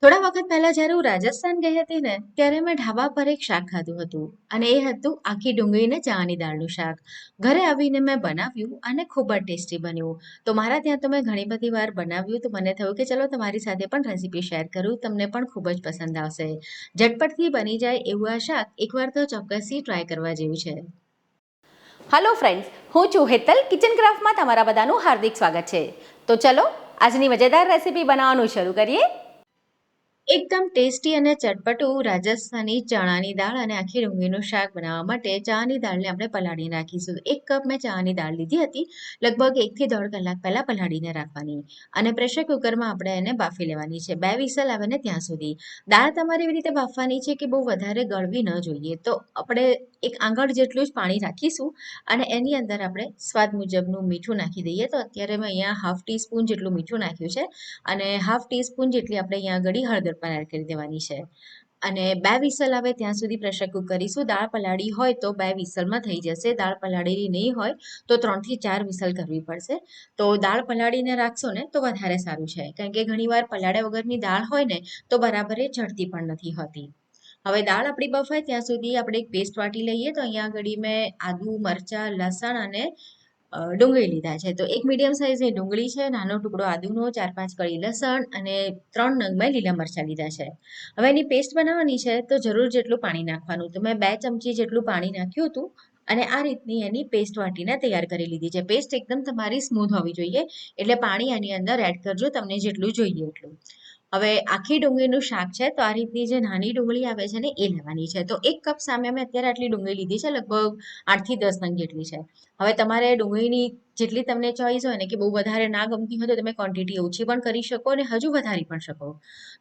થોડા વખત પહેલા જ્યારે હું રાજસ્થાન ગઈ હતી ને ત્યારે મેં ઢાબા પર એક શાક ખાધું હતું અને એ હતું આખી ડુંગળીને ચણાની દાળનું શાક. ઘરે આવીને મેં બનાવ્યું અને ખૂબ જ ટેસ્ટી બન્યું. તો મારા ત્યાં તો મેં ઘણી બધી વાર બનાવ્યું તો મને થયું કે ચલો તમારી સાથે પણ રેસીપી શેર કરું, તમને પણ ખૂબ જ પસંદ આવશે. ઝટપટથી બની જાય એવું આ શાક એકવાર તો ચોક્કસથી ટ્રાય કરવા જેવું છે. હલો ફ્રેન્ડ્સ, હું છું હેતલ. કિચન ક્રાફ્ટમાં તમારા બધાનું હાર્દિક સ્વાગત છે. તો ચલો આજની મજેદાર રેસીપી બનાવવાનું શરૂ કરીએ. એકદમ ટેસ્ટી અને ચટપટું રાજસ્થાની ચણાની દાળ અને આખી ડુંગળીનું શાક બનાવવા માટે ચણાની દાળને આપણે પલાળીને રાખીશું. 1 કપ મેં ચણાની દાળ લીધી હતી. લગભગ 1 થી 1.5 કલાક પહેલા પલાળીને રાખવાની અને પ્રેશર કુકરમાં આપણે એને બાફી લેવાની છે. 2 વિસલ આવે ને ત્યાં સુધી. દાળ તમારે એવી રીતે બાફવાની છે કે બહુ વધારે ગળવી ન જોઈએ. તો આપણે એક આંગળ જેટલું જ પાણી રાખીશું અને એની અંદર આપણે સ્વાદ મુજબનું મીઠું નાખી દઈએ. તો અત્યારે મેં અહીંયા હાફ ટીસ્પૂન જેટલું મીઠું નાખ્યું છે અને હાફ ટીસ્પૂન જેટલી આપણે અહીંયા આગળ હળદર પણ એડ કરી દેવાની છે. અને 2 વિસલ આવે ત્યાં સુધી પ્રેશર કુક કરીશું. દાળ પલાળી હોય તો 2 વિસલમાં થઈ જશે. દાળ પલાળેલી નહીં હોય તો 3 થી 4 વિસલ કરવી પડશે. તો દાળ પલાળીને રાખશો ને તો વધારે સારું છે, કારણ કે ઘણીવાર પલાળ્યા વગરની દાળ હોય ને તો બરાબર એ ચડતી પણ નથી હોતી. હવે દાળ આપણી બફાય ત્યાં સુધી આપણે એક પેસ્ટ વાટી લઈએ. તો અહીંયા આગળ મેં આદુ, મરચાં, લસણ અને ડુંગળી લીધા છે. તો એક મીડિયમ સાઇઝની ડુંગળી છે, નાનો ટુકડો આદુનો, 4-5 કળી લસણ અને 3 નંગ મેં લીલા મરચાં લીધા છે. હવે એની પેસ્ટ બનાવવાની છે તો જરૂર જેટલું પાણી નાખવાનું. તો મેં 2 ચમચી જેટલું પાણી નાખ્યું હતું અને આ રીતની એની પેસ્ટ વાટીને તૈયાર કરી લીધી છે. પેસ્ટ એકદમ તમારી સ્મૂથ હોવી જોઈએ, એટલે પાણી આની અંદર એડ કરજો તમને જેટલું જોઈએ એટલું. હવે આખી ડુંગળીનું શાક છે તો આ રીતની જે નાની ડુંગળી આવે છે ને એ લેવાની છે. તો 1 કપ સામે મેં અત્યારે આટલી ડુંગળી લીધી છે, લગભગ 8 થી 10 નંગ જેટલી છે. હવે તમારે ડુંગળીની જેટલી તમને ચોઈસ હોય ને કે બહુ વધારે ના ગમતી હોય તો તમે ક્વોન્ટિટી ઓછી પણ કરી શકો અને હજુ વધારી પણ શકો.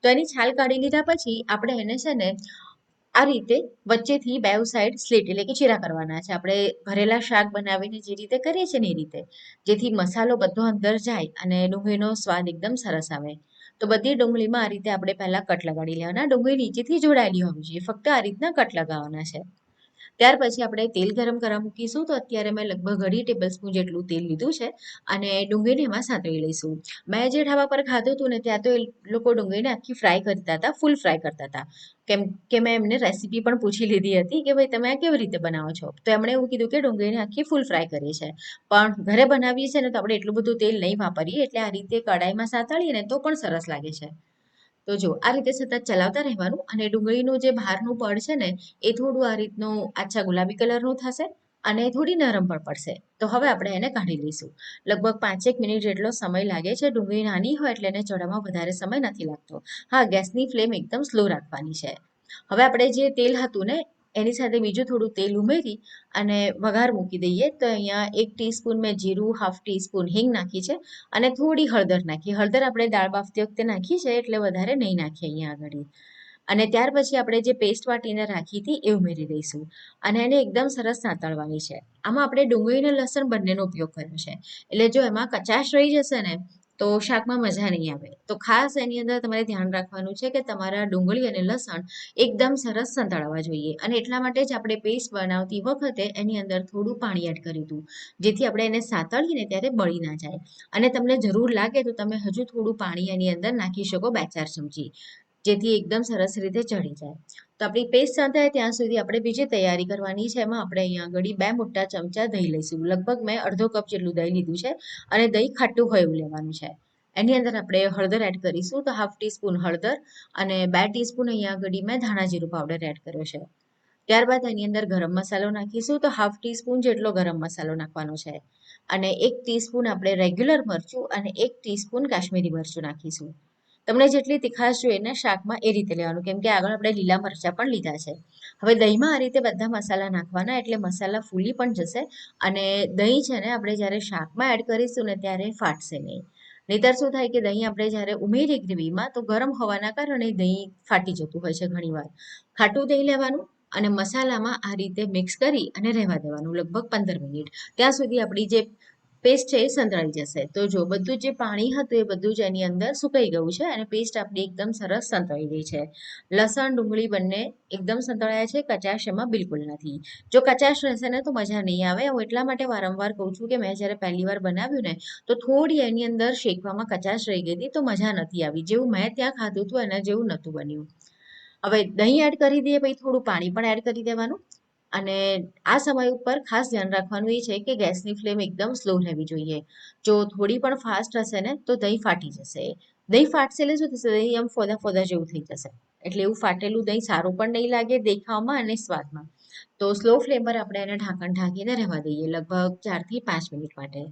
તો એની છાલ કાઢી લીધા પછી આપણે એને છે ને આ રીતે વચ્ચેથી બેવ સાઈડ સ્લિટ એટલે કે ચીરા કરવાના છે. આપણે ભરેલા શાક બનાવીને જે રીતે કરીએ છીએ ને એ રીતે, જેથી મસાલો બધો અંદર જાય અને ડુંગળીનો સ્વાદ એકદમ સરસ આવે. તો બધી ડુંગળીમાં આ રીતે આપણે પહેલા કટ લગાડી લેવાના. ડુંગળી નીચેથી જોડાયેલી હોવી જોઈએ, ફક્ત આ રીતના કટ લગાવવાના છે. ત્યાર પછી આપણે તેલ ગરમ કરવા મૂકીશું. તો અત્યારે મેં લગભગ 2.5 ટેબલસ્પૂન જેટલું તેલ લીધું છે અને ડુંગળીને એમાં સાંતળી લઈશું. મેં જે ઢાબા પર ખાધું હતું ને ત્યાં તો એ લોકો ડુંગળીને આખી ફ્રાય કરતા હતા, ફૂલ ફ્રાય કરતા હતા. કેમ કે મેં એમને રેસીપી પણ પૂછી લીધી હતી કે ભાઈ તમે આ કેવી રીતે બનાવો છો? તો એમણે એવું કીધું કે ડુંગળીને આખી ફૂલ ફ્રાય કરી છે. પણ ઘરે બનાવીએ છીએ ને તો આપણે એટલું બધું તેલ નહીં વાપરીએ, એટલે આ રીતે કડાઈમાં સાંતળીએ ને તો પણ સરસ લાગે છે. તો જો આ રીતે સતત ચલાવતા રહેવાનું અને ડુંગળીનું જે બહારનું પડ છે ને એ થોડું આ રીતનું આછા ગુલાબી કલરનું થશે અને થોડી નરમ પણ પડશે. તો હવે આપણે એને કાઢી લઈશું. લગભગ 5 મિનિટ જેટલો સમય લાગે છે. ડુંગળી નાની હોય એટલે એને ચડવામાં વધારે સમય નથી લાગતો. હા, ગેસની ફ્લેમ એકદમ સ્લો રાખવાની છે. હવે આપણે જે તેલ હતું ને એની સાથે બીજું થોડું તેલ ઉમેરી અને વઘાર મૂકી દઈએ. તો અહીંયા 1 ટીસ્પૂન મેં જીરું, હાફ ટીસ્પૂન હિંગ નાખી છે અને થોડી હળદર નાખી. હળદર આપણે દાળ બાફતી વખતે નાખી છે એટલે વધારે નહીં નાખીએ અહીંયા આગળ. અને ત્યાર પછી આપણે જે પેસ્ટ વાટીને રાખી હતી એ ઉમેરી દઈશું અને એને એકદમ સરસ સાંતળવાની છે. આમાં આપણે ડુંગળી અને લસણ બંનેનો ઉપયોગ કર્યો છે, એટલે જો એમાં કચાશ રહી જશે ને તો શાકમાં મજા નહીં આવે. તો ખાસ એની અંદર તમારે ધ્યાન રાખવાનું છે કે તમારા ડુંગળી અને લસણ એકદમ સરસ સંતળાવા જોઈએ. અને એટલા માટે જ આપણે પેસ્ટ બનાવતી વખતે એની અંદર થોડું પાણી એડ કર્યું હતું, જેથી આપણે એને સાંતળીએ ને ત્યારે બળી ના જાય. અને તમને જરૂર લાગે તો તમે હજુ થોડું પાણી એની અંદર નાખી શકો, 2-4 ચમચી, જેથી એકદમ સરસ રીતે ચડી જાય. તો આપણી પેસ્ટ સાંતળાય ત્યાં સુધી આપણે બીજી તૈયારી કરવાની છે. એમાં આપણે અહીંયા આગળ 2 મોટા ચમચા દહીં લઈશું. લગભગ મેં અડધો કપ જેટલું દહીં લીધું છે અને દહીં ખાટું હોય એવું લેવાનું છે. એની અંદર આપણે હળદર એડ કરીશું. તો હાફ ટીસ્પૂન હળદર અને 2 ટીસ્પૂન અહીંયા આગળ મેં ધાણા જીરું પાવડર એડ કર્યો છે. ત્યારબાદ એની અંદર ગરમ મસાલો નાખીશું. તો હાફ ટીસ્પૂન જેટલો ગરમ મસાલો નાખવાનો છે અને 1 ટીસ્પૂન આપણે રેગ્યુલર મરચું અને 1 ટીસ્પૂન કાશ્મીરી મરચું નાખીશું. તમને જેટલી તીખાશ જોઈએ ને શાકમાં એ રીતે લેવાનું, કેમ કે આગળ આપણે લીલા મરચાં પણ લીધા છે. હવે દહીંમાં આ રીતે બધા મસાલા નાખવાના, એટલે મસાલા ફૂલી પણ જશે અને દહીં છે ને આપણે જ્યારે શાકમાં એડ કરીશું ને ત્યારે ફાટશે નહીં. નહીંતર શું થાય કે દહીં આપણે જ્યારે ઉમેરીએ ગ્રેવીમાં તો ગરમ હોવાના કારણે દહીં ફાટી જતું હોય છે ઘણીવાર. ખાટું દહીં લેવાનું અને મસાલામાં આ રીતે મિક્સ કરી અને રહેવા દેવાનું લગભગ 15 મિનિટ. ત્યાં સુધી આપણી જે પેસ્ટ છે એ સંતળાઈ જશે. તો જો બધું જે પાણી હતું એ બધું જ એની અંદર સુકાઈ ગયું છે અને પેસ્ટ આપણી એકદમ સરસ સંતળાઈ ગઈ છે. લસણ ડુંગળી બંને એકદમ સંતળાયા છે, કચાશ એમાં બિલકુલ નથી. જો કચાશ રહેશે ને તો મજા નહીં આવે. હું એટલા માટે વારંવાર કહું છું કે મેં જ્યારે પહેલી વાર બનાવ્યું ને તો થોડી એની અંદર શેકવામાં કચાશ રહી ગઈ હતી, તો મજા નથી આવી. જેવું મેં ત્યાં ખાધું હતું એના જેવું નહોતું બન્યું. હવે દહીં એડ કરી દઈએ, પછી થોડું પાણી પણ એડ કરી દેવાનું. અને આ સમય ઉપર ખાસ ધ્યાન રાખવાનું એ છે કે ગેસની ફ્લેમ એકદમ સ્લો રહેવી જોઈએ. જો થોડી પણ ફાસ્ટ હશે ને તો દહીં ફાટી જશે. દહીં ફાટશે એટલે શું થશે, દહીં આમ ફોદા ફોદા જેવું થઈ જશે. એટલે એવું ફાટેલું દહીં સારું પણ નહીં લાગે દેખાવમાં અને સ્વાદમાં. તો સ્લો ફ્લેમ પર આપણે એને ઢાંકણ ઢાંકીને રહેવા દઈએ લગભગ 4 થી 5 મિનિટ માટે.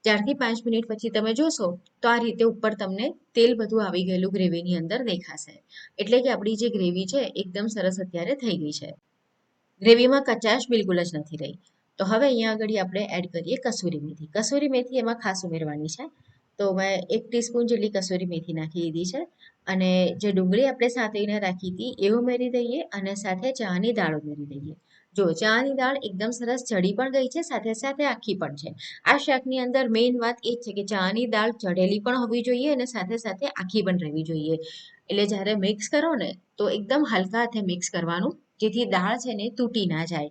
4 થી 5 મિનિટ પછી તમે જોશો તો આ રીતે ઉપર તમને તેલ બધું આવી ગયેલું ગ્રેવીની અંદર દેખાશે. એટલે કે આપણી જે ગ્રેવી છે એકદમ સરસ અત્યારે થઈ ગઈ છે. ગ્રેવીમાં કચાશ બિલકુલ જ નથી રહી. તો હવે અહીંયા આગળ આપણે એડ કરીએ કસૂરી મેથી. કસૂરી મેથી એમાં ખાસ ઉમેરવાની છે. તો મેં 1 ટીસ્પૂન જેટલી કસૂરી મેથી નાખી દીધી છે. અને જે ડુંગળી આપણે સાતળીને રાખી હતી એ ઉમેરી દઈએ અને સાથે ચાની દાળ ઉમેરી દઈએ. જો ચાની દાળ એકદમ સરસ ચડી પણ ગઈ છે, સાથે સાથે આખી પણ છે. આ શાકની અંદર મેઇન વાત એ જ છે કે ચાની દાળ ચડેલી પણ હોવી જોઈએ અને સાથે સાથે આખી પણ રહેવી જોઈએ. એટલે જ્યારે મિક્સ કરો ને તો એકદમ હલકા હાથે મિક્સ કરવાનું, જેથી દાળ છે ને તૂટી ના જાય.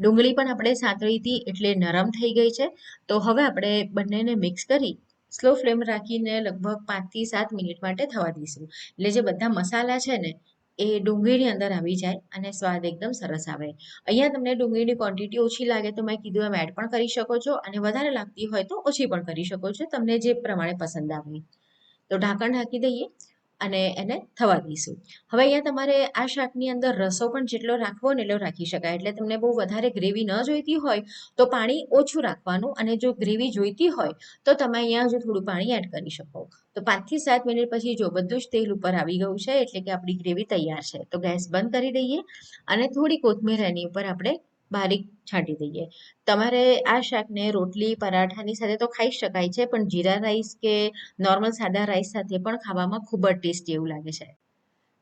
ડુંગળી પણ આપણે સાતળી હતી એટલે નરમ થઈ ગઈ છે. તો હવે આપણે બંનેને મિક્સ કરી સ્લો ફ્લેમ રાખીને લગભગ 5 થી 7 મિનિટ માટે થવા દઈશું. એટલે જે બધા મસાલા છે ને એ ડુંગળીની અંદર આવી જાય અને સ્વાદ એકદમ સરસ આવે. અહીંયા તમને ડુંગળીની ક્વોન્ટિટી ઓછી લાગે તો મેં કીધું એમ એડ પણ કરી શકો છો, અને વધારે લાગતી હોય તો ઓછી પણ કરી શકો છો, તમને જે પ્રમાણે પસંદ આવે. તો ઢાંકણ ઢાંકી દઈએ અને એને થવા દઈશું. હવે અહીંયા તમારે આ શાકની અંદર રસો પણ જેટલો રાખવો ને એટલો રાખી શકાય. એટલે તમને બહુ વધારે ગ્રેવી ન જોઈતી હોય તો પાણી ઓછું રાખવાનું, અને જો ગ્રેવી જોઈતી હોય તો તમે અહીંયા હજુ થોડું પાણી એડ કરી શકો. તો 5 થી 7 મિનિટ પછી જો બધું જ તેલ ઉપર આવી ગયું છે એટલે કે આપણી ગ્રેવી તૈયાર છે. તો ગેસ બંધ કરી દઈએ અને થોડી કોથમીર એની ઉપર આપણે બારીક છાંટી દઈએ. તમારે આ શાકને રોટલી પરાઠાની સાથે તો ખાઈ શકાય છે, પણ જીરા રાઈસ કે નોર્મલ સાદા રાઈસ સાથે પણ ખાવામાં ખૂબ જ ટેસ્ટી એવું લાગે છે.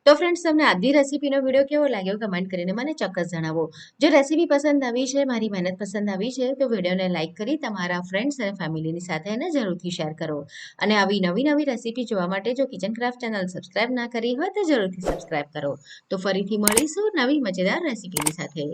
તો ફ્રેન્ડ્સ, તમને આજની રેસીપીનો વિડીયો કેવો લાગ્યો કમેન્ટ કરીને મને ચોક્કસ જણાવો. જો રેસીપી પસંદ આવી છે, મારી મહેનત પસંદ આવી છે, તો વિડીયોને લાઇક કરી તમારા ફ્રેન્ડ્સ અને ફેમિલીની સાથે એને જરૂરથી શેર કરો. અને આવી નવી નવી રેસીપી જોવા માટે જો કિચન ક્રાફ્ટ ચેનલ સબસ્ક્રાઇબ ના કરી હોય તો જરૂરથી સબસ્ક્રાઇબ કરો. તો ફરીથી મળીશું નવી મજેદાર રેસીપીની સાથે.